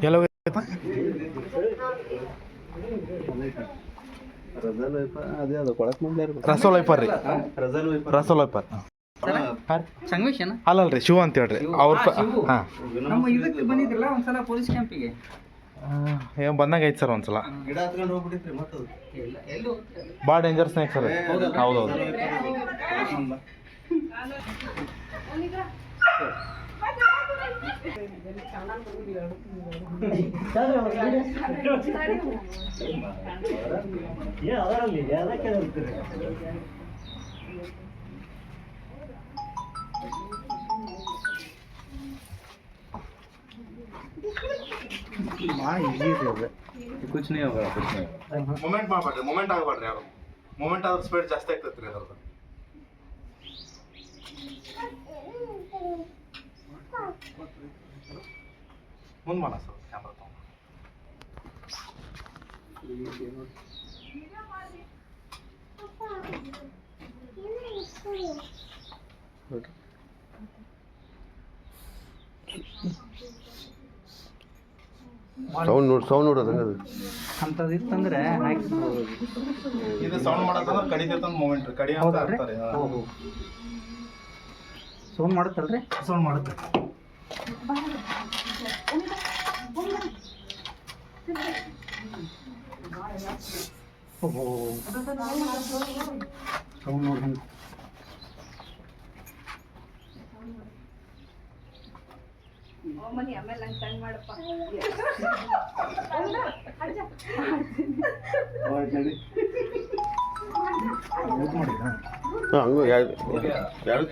ಎಲ್ಲ ಅದೇ ಅದು ಕೊಳಕ್ ಮಂದಿ ರಸೋಲ್ ವೈಪರ್ ರೀ ರಸೋಲ್ ವೈಪರ್ ಸಂಗಮೇಶನ ಅಲ್ಲಲ್ರಿ ಶಿವ ಅಂತ ಹೇಳ್ರಿ ಅವ್ರ ಹಾಂ ನಮ್ಮ ಇದಕ್ಕೆ ಬಂದಿದ್ರಲ್ಲ ಒಂದ್ಸಲ ಪೊಲೀಸ್ ಕ್ಯಾಂಪಿಗೆ ಏನು ಬಂದಂಗೆ ಐತೆ ಸರ್ ಒಂದ್ಸಲ ಗಿಡ ಹತ್ಕೊಂಡು ಹೋಗ್ಬಿಟ್ಟಿದ್ರಿ ಮತ್ತೆ ಇಲ್ಲ ಎಲ್ಲೂ ಭಾಳ ಡೇಂಜರ್ ಸ್ನೇಕ್ ಸರ್ ಹೌದೌದು ಭಾಳ ಈಸಿ ಇದೆ ಅದು ಕುಚ್ ನೀ ಹೋಗಲ್ಲ ಕುಚ್ ನೀ ಮೂಮೆಂಟ್ ಮಾಡ್ಬೇಡ್ರಿ ಮೂಮೆಂಟ್ ಆಗಬೇಡ್ರಿ ಯಾರು ಮೂಮೆಂಟ್ ಆದ್ರೆ ಸ್ಪೀಡ್ ಜಾಸ್ತಿ ಆಗ್ತೈತೆ ರೀ ಅದ್ರದ್ದು ಮುಂದೆ ಮಾಡ ಸರ್ ಕ್ಯಾಮ್ರಾ ತಗೊಂಡು ಸೌಂಡ್ ನೋಡೋದಂಗ ಅದು ಅಂಥದ್ದು ಇತ್ತಂದ್ರೆ ಹಾಕಿಸ್ಬೋದು. ಇದು ಸೌಂಡ್ ಮಾಡೋದಂದ್ರೆ ಕಡಿತೈತಂದು ಮೂಮೆಂಟ್ ರೀ ಕಡಿ ಅಂತ ಹೌದಲ್ರಿ? ಆಗ್ತಾರೆ ಸೌಂಡ್ ಮಾಡುತ್ತಲ್ರಿ? ಸೌಂಡ್ ಮಾಡುತ್ತೆ ಓಹೋ ಸೌಂಡ್ ನೋಡಿ ಹೆಂಗೆ ಮನಿ ಆಮೇಲೆ ನಂಗೆ ಸಣ್ಣ ಮಾಡಪ್ಪ ಹಂಗ ಯಾರು